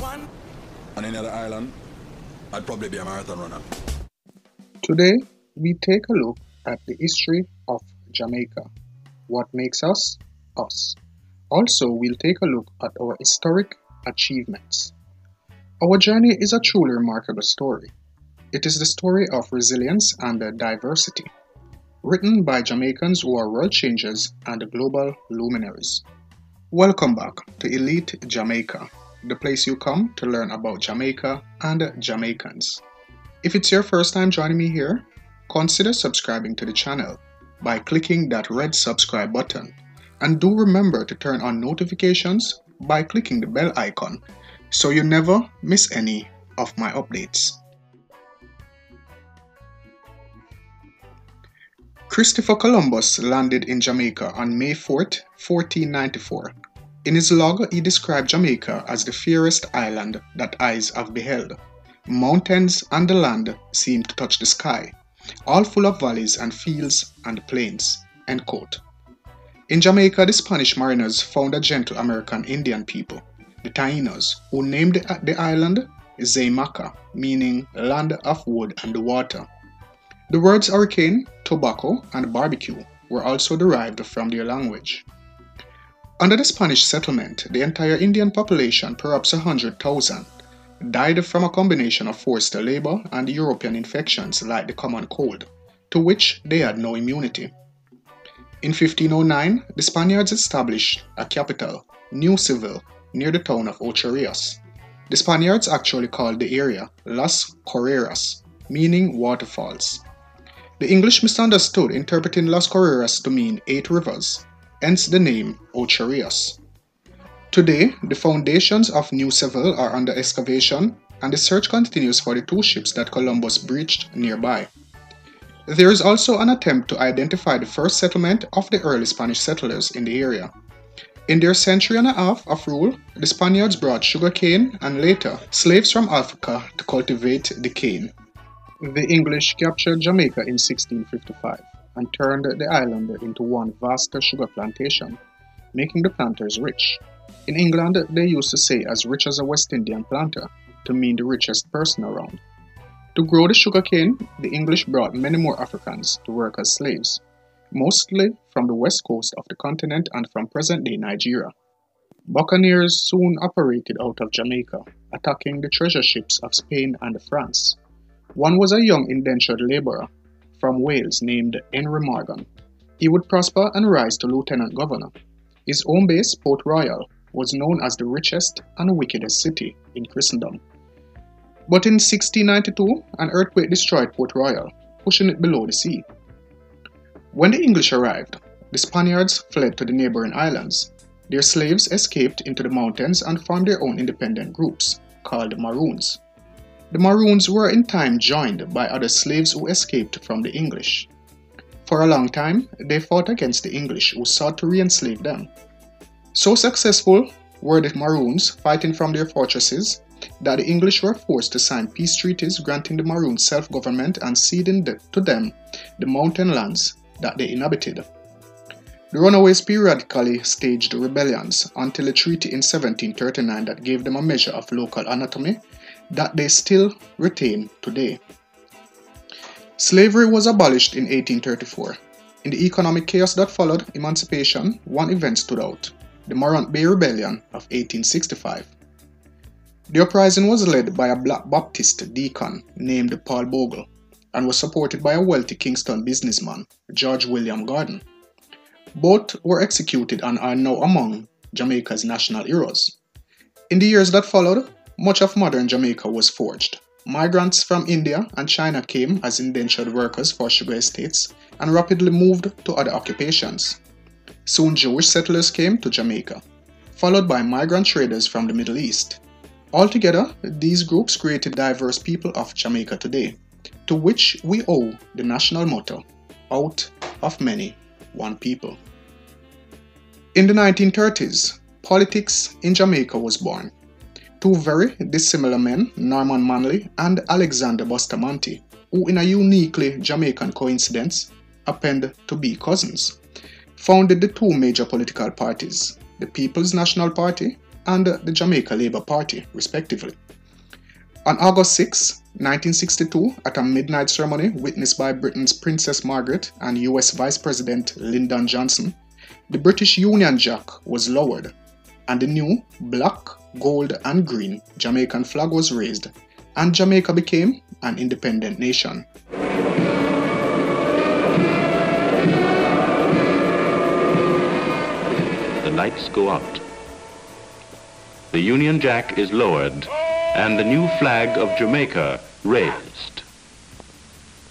On any other island, I'd probably be a marathon runner. Today, we take a look at the history of Jamaica, what makes us us. Also, we'll take a look at our historic achievements. Our journey is a truly remarkable story. It is the story of resilience and diversity, written by Jamaicans who are world changers and global luminaries. Welcome back to Elite Jamaica, the place you come to learn about Jamaica and Jamaicans. If it's your first time joining me here, consider subscribing to the channel by clicking that red subscribe button, and do remember to turn on notifications by clicking the bell icon so you never miss any of my updates. Christopher Columbus landed in Jamaica on May 4th, 1494. In his log, he described Jamaica as the fairest island that eyes have beheld. Mountains and the land seemed to touch the sky, all full of valleys and fields and plains. End quote. In Jamaica, the Spanish mariners found a gentle American Indian people, the Taínos, who named the island Jamaica, meaning land of wood and water. The words hurricane, tobacco, and barbecue were also derived from their language. Under the Spanish settlement, the entire Indian population, perhaps 100,000, died from a combination of forced labor and European infections like the common cold, to which they had no immunity. In 1509, the Spaniards established a capital, New Seville, near the town of Ocho Rios. The Spaniards actually called the area Las Correras, meaning waterfalls. The English misunderstood, interpreting Las Correras to mean 8 rivers, hence the name Ocho Rios. Today, the foundations of New Seville are under excavation, and the search continues for the 2 ships that Columbus breached nearby. There is also an attempt to identify the first settlement of the early Spanish settlers in the area. In their century and a half of rule, the Spaniards brought sugarcane and later slaves from Africa to cultivate the cane. The English captured Jamaica in 1655 and turned the island into one vast sugar plantation, making the planters rich. In England, they used to say as rich as a West Indian planter to mean the richest person around. To grow the sugarcane, the English brought many more Africans to work as slaves, mostly from the west coast of the continent and from present-day Nigeria. Buccaneers soon operated out of Jamaica, attacking the treasure ships of Spain and France. One was a young indentured laborer from Wales named Henry Morgan. He would prosper and rise to lieutenant governor. His home base, Port Royal, was known as the richest and wickedest city in Christendom. But in 1692, an earthquake destroyed Port Royal, pushing it below the sea. When the English arrived, the Spaniards fled to the neighboring islands. Their slaves escaped into the mountains and formed their own independent groups, called Maroons. The Maroons were in time joined by other slaves who escaped from the English. For a long time, they fought against the English, who sought to re-enslave them. So successful were the Maroons fighting from their fortresses that the English were forced to sign peace treaties granting the Maroons self-government and ceding to them the mountain lands that they inhabited. The runaways periodically staged rebellions until a treaty in 1739 that gave them a measure of local autonomy that they still retain today. Slavery was abolished in 1834. In the economic chaos that followed emancipation, one event stood out: the Morant Bay Rebellion of 1865. The uprising was led by a black Baptist deacon named Paul Bogle and was supported by a wealthy Kingston businessman, George William Gordon. Both were executed and are now among Jamaica's national heroes. In the years that followed, much of modern Jamaica was forged. Migrants from India and China came as indentured workers for sugar estates and rapidly moved to other occupations. Soon Jewish settlers came to Jamaica, followed by migrant traders from the Middle East. Altogether, these groups created diverse people of Jamaica today, to which we owe the national motto, out of many, one people. In the 1930s, politics in Jamaica was born. 2 very dissimilar men, Norman Manley and Alexander Bustamante, who in a uniquely Jamaican coincidence happened to be cousins, founded the 2 major political parties, the People's National Party and the Jamaica Labour Party, respectively. On August 6, 1962, at a midnight ceremony witnessed by Britain's Princess Margaret and US Vice President Lyndon Johnson, the British Union Jack was lowered, and the new black, gold, and green Jamaican flag was raised, and Jamaica became an independent nation. The lights go out. The Union Jack is lowered, and the new flag of Jamaica raised.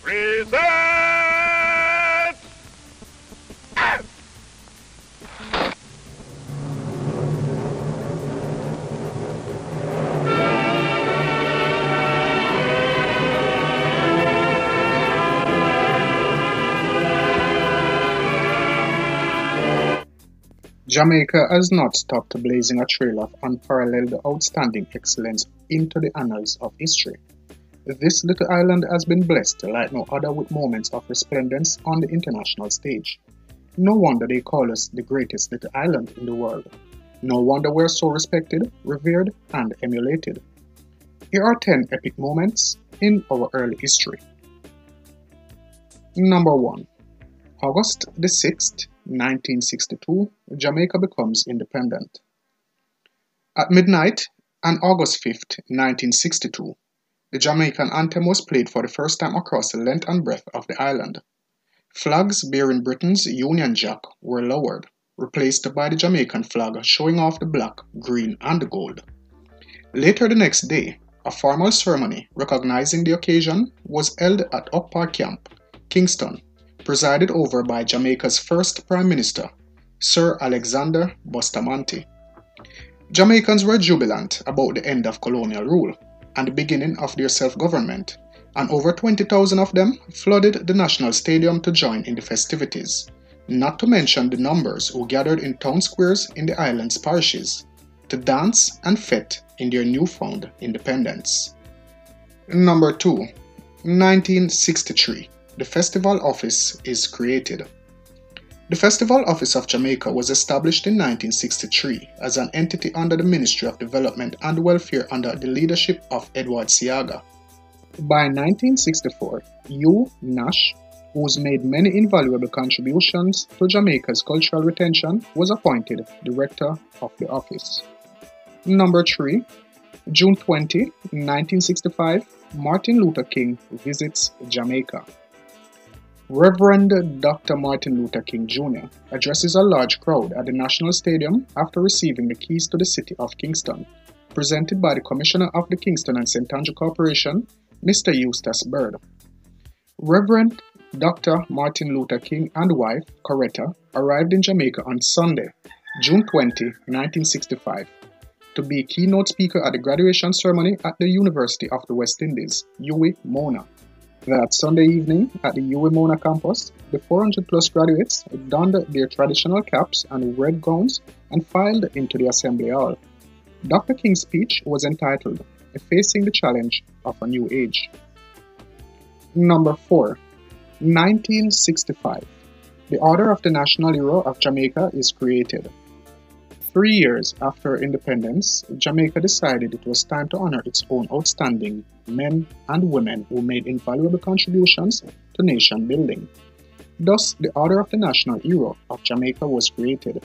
Present! Jamaica has not stopped blazing a trail of unparalleled outstanding excellence into the annals of history. This little island has been blessed like no other with moments of resplendence on the international stage. No wonder they call us the greatest little island in the world. No wonder we're so respected, revered, and emulated. Here are 10 epic moments in our early history. Number 1. August the 6th, 1962, Jamaica becomes independent. At midnight on August 5th, 1962, the Jamaican anthem was played for the first time across the length and breadth of the island. Flags bearing Britain's Union Jack were lowered, replaced by the Jamaican flag showing off the black, green, and the gold. Later the next day, a formal ceremony recognizing the occasion was held at Up Park Camp, Kingston, presided over by Jamaica's first Prime Minister, Sir Alexander Bustamante. Jamaicans were jubilant about the end of colonial rule and the beginning of their self-government, and over 20,000 of them flooded the National Stadium to join in the festivities, not to mention the numbers who gathered in town squares in the island's parishes to dance and fete in their newfound independence. Number 2. 1963. The Festival Office is created. The Festival Office of Jamaica was established in 1963 as an entity under the Ministry of Development and Welfare under the leadership of Edward Seaga. By 1964, Hugh Nash, who's made many invaluable contributions to Jamaica's cultural retention, was appointed director of the office. Number 3. June 20, 1965, Martin Luther King visits Jamaica. Reverend Dr. Martin Luther King Jr. addresses a large crowd at the National Stadium after receiving the keys to the city of Kingston, presented by the Commissioner of the Kingston and St. Andrew Corporation, Mr. Eustace Bird. Reverend Dr. Martin Luther King and wife, Coretta, arrived in Jamaica on Sunday, June 20, 1965, to be keynote speaker at the graduation ceremony at the University of the West Indies, UWI Mona. That Sunday evening at the UWI Mona campus, the 400 plus graduates donned their traditional caps and red gowns and filed into the assembly hall. Dr. King's speech was entitled, Facing the Challenge of a New Age. Number 4. 1965. The Order of the National Hero of Jamaica is created. 3 years after independence, Jamaica decided it was time to honor its own outstanding men and women who made invaluable contributions to nation building. Thus, the Order of the National Hero of Jamaica was created,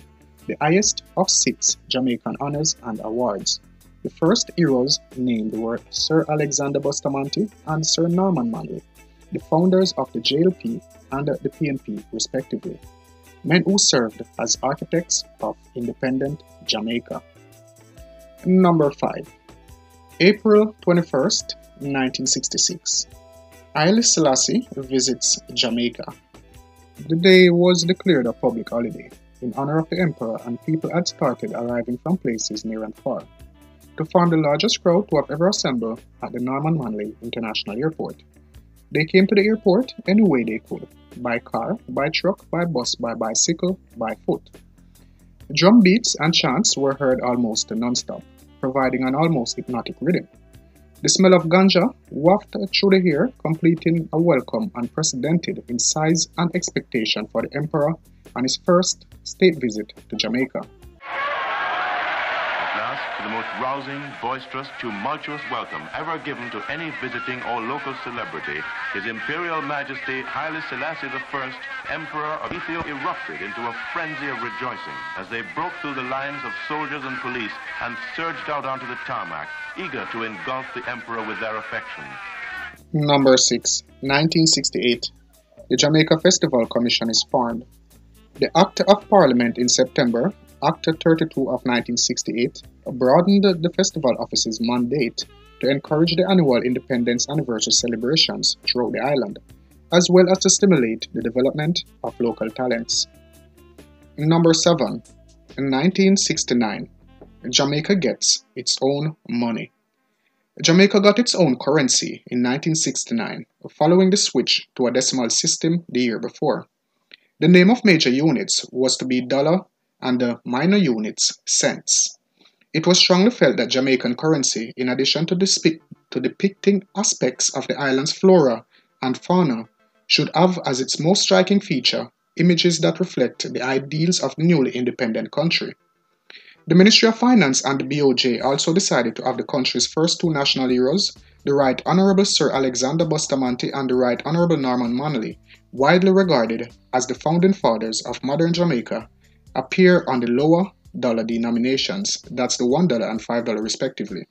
the highest of 6 Jamaican honors and awards. The first heroes named were Sir Alexander Bustamante and Sir Norman Manley, the founders of the JLP and the PNP respectively, men who served as architects of independent Jamaica. Number 5. April 21st, 1966. Haile Selassie visits Jamaica. The day was declared a public holiday in honor of the emperor, and people had started arriving from places near and far to form the largest crowd to have ever assembled at the Norman Manley International Airport. They came to the airport any way they could, by car, by truck, by bus, by bicycle, by foot. Drum beats and chants were heard almost non-stop, providing an almost hypnotic rhythm. The smell of ganja wafted through the air, completing a welcome unprecedented in size and expectation for the emperor on his first state visit to Jamaica. Now, contrast to the most rousing, boisterous, tumultuous welcome ever given to any visiting or local celebrity, His Imperial Majesty Haile Selassie I, Emperor of Ethiopia, erupted into a frenzy of rejoicing as they broke through the lines of soldiers and police and surged out onto the tarmac, eager to engulf the Emperor with their affection. Number 6. 1968. The Jamaica Festival Commission is formed. The Act of Parliament in September, Act 32 of 1968, broadened the festival office's mandate to encourage the annual independence anniversary celebrations throughout the island, as well as to stimulate the development of local talents. Number 7. In 1969, Jamaica gets its own money. Jamaica got its own currency in 1969, following the switch to a decimal system the year before. The name of major units was to be dollar and the minor units cents. It was strongly felt that Jamaican currency, in addition to depicting aspects of the island's flora and fauna, should have as its most striking feature images that reflect the ideals of the newly independent country. The Ministry of Finance and the BOJ also decided to have the country's first two national heroes, the Right Honourable Sir Alexander Bustamante and the Right Honourable Norman Manley, widely regarded as the founding fathers of modern Jamaica, appear on the lower dollar denominations, that's the $1 and $5 respectively,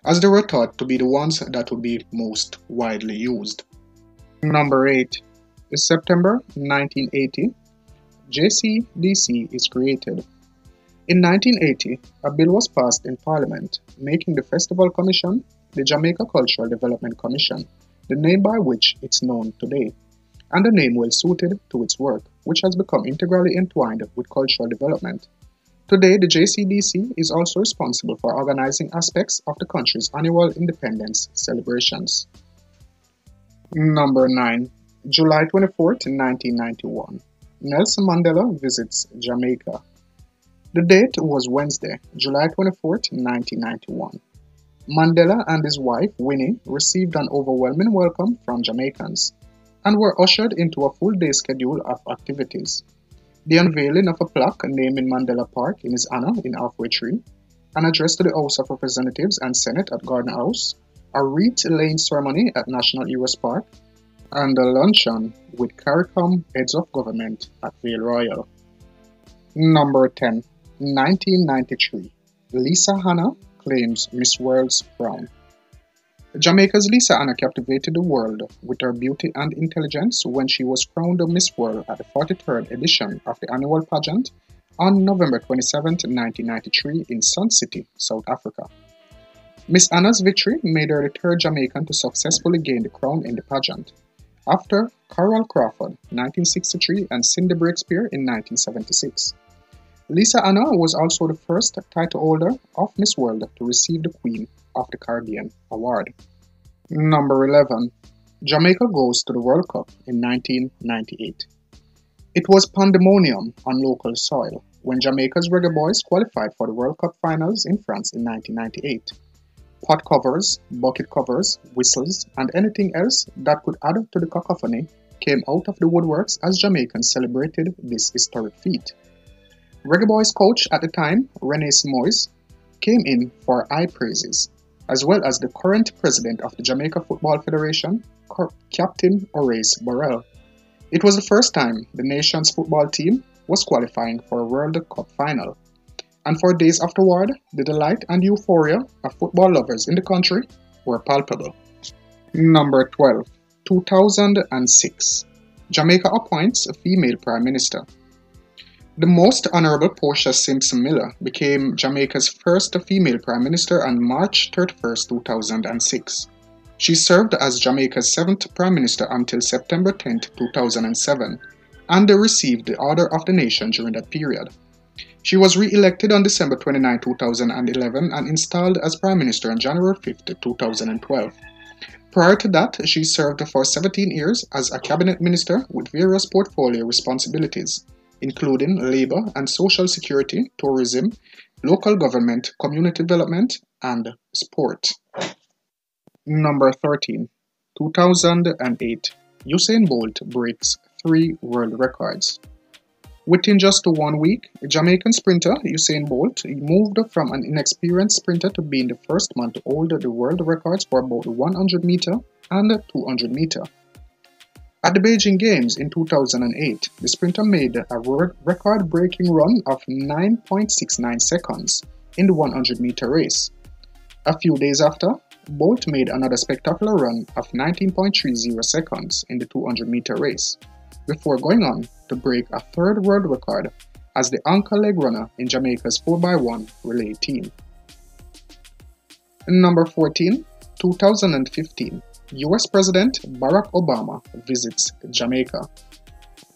as they were thought to be the ones that would be most widely used. Number 8. In September 1980, JCDC is created. In 1980, a bill was passed in Parliament, making the Festival Commission the Jamaica Cultural Development Commission, the name by which it's known today, and a name well suited to its work, which has become integrally entwined with cultural development. Today, the JCDC is also responsible for organizing aspects of the country's annual independence celebrations. Number 9. July 24, 1991. Nelson Mandela visits Jamaica. The date was Wednesday, July 24, 1991. Mandela and his wife, Winnie, received an overwhelming welcome from Jamaicans and were ushered into a full-day schedule of activities. The unveiling of a plaque naming Mandela Park in his honor in Halfway Tree, an address to the House of Representatives and Senate at Gardner House, a wreath-laying ceremony at National Heroes Park, and a luncheon with CARICOM heads of government at Vale Royal. Number 10. 1993. Lisa Hanna claims Miss World's crown. Jamaica's Lisa Hanna captivated the world with her beauty and intelligence when she was crowned Miss World at the 43rd edition of the annual pageant on November 27, 1993 in Sun City, South Africa. Miss Hanna's victory made her the third Jamaican to successfully gain the crown in the pageant, after Carol Crawford, 1963, and Cindy Breakspear in 1976. Lisa Hanna was also the first title holder of Miss World to receive the Queen of the Caribbean award. Number 11. Jamaica goes to the World Cup in 1998. It was pandemonium on local soil when Jamaica's Reggae Boys qualified for the World Cup finals in France in 1998. Pot covers, bucket covers, whistles, and anything else that could add to the cacophony came out of the woodworks as Jamaicans celebrated this historic feat. Reggae Boys coach at the time, Rene Simoes, came in for high praises, as well as the current president of the Jamaica Football Federation, Captain Horace Burrell. It was the first time the nation's football team was qualifying for a World Cup final, and for days afterward, the delight and euphoria of football lovers in the country were palpable. Number 12. 2006. Jamaica appoints a female prime minister. The Most Honourable Portia Simpson Miller became Jamaica's first female prime minister on March 31, 2006. She served as Jamaica's 7th prime minister until September 10, 2007, and received the Order of the Nation during that period. She was re-elected on December 29, 2011 and installed as prime minister on January 5, 2012. Prior to that, she served for 17 years as a cabinet minister with various portfolio responsibilities, including labor and social security, tourism, local government, community development, and sport. Number 13. 2008. Usain Bolt breaks 3 world records. Within just 1 week, Jamaican sprinter Usain Bolt moved from an inexperienced sprinter to being the first man to hold the world records for both 100-meter and 200-meter. At the Beijing Games in 2008, the sprinter made a record-breaking run of 9.69 seconds in the 100-meter race. A few days after, Bolt made another spectacular run of 19.30 seconds in the 200-meter race, before going on to break a third world record as the anchor leg runner in Jamaica's 4x1 relay team. Number 14, 2015. US President Barack Obama visits Jamaica.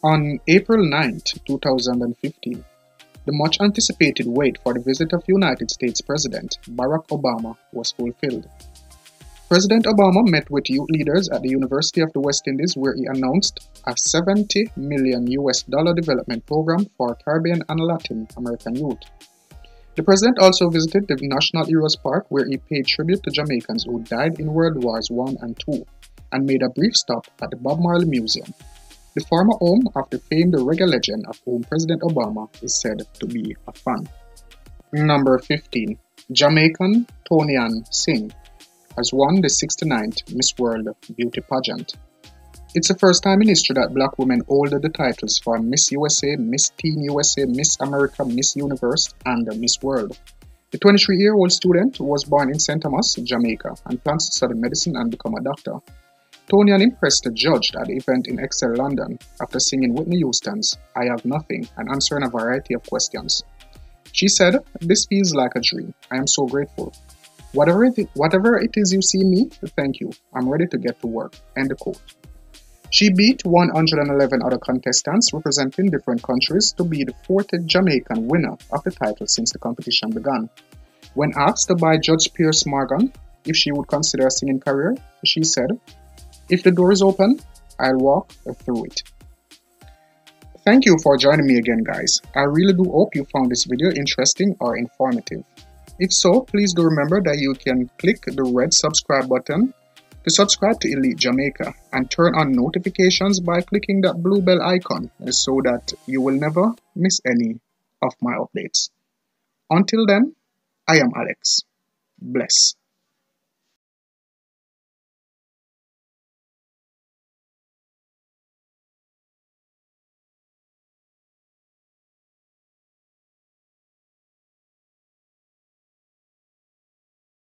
On April 9, 2015, the much anticipated wait for the visit of United States President Barack Obama was fulfilled. President Obama met with youth leaders at the University of the West Indies, where he announced a $70 million development program for Caribbean and Latin American youth. The president also visited the National Heroes Park, where he paid tribute to Jamaicans who died in World Wars I and II, and made a brief stop at the Bob Marley Museum, the former home of the famed reggae legend of whom President Obama is said to be a fan. Number 15. Jamaican Tony-Ann Singh has won the 69th Miss World Beauty Pageant. It's the first time in history that black women hold the titles for Miss USA, Miss Teen USA, Miss America, Miss Universe, and Miss World. The 23-year-old student was born in St. Thomas, Jamaica, and plans to study medicine and become a doctor. Tony-Ann impressed the judge at the event in Excel, London, after singing Whitney Houston's I Have Nothing and answering a variety of questions. She said, "This feels like a dream. I am so grateful. Whatever it is you see in me, thank you. I'm ready to get to work." End quote. She beat 111 other contestants representing different countries to be the fourth Jamaican winner of the title since the competition began. When asked by Judge Pierce Morgan if she would consider a singing career, she said, "If the door is open, I'll walk through it." Thank you for joining me again, guys. I really do hope you found this video interesting or informative. If so, please do remember that you can click the red subscribe button to subscribe to Elite Jamaica and turn on notifications by clicking that blue bell icon so that you will never miss any of my updates. Until then, I am Alex. Bless.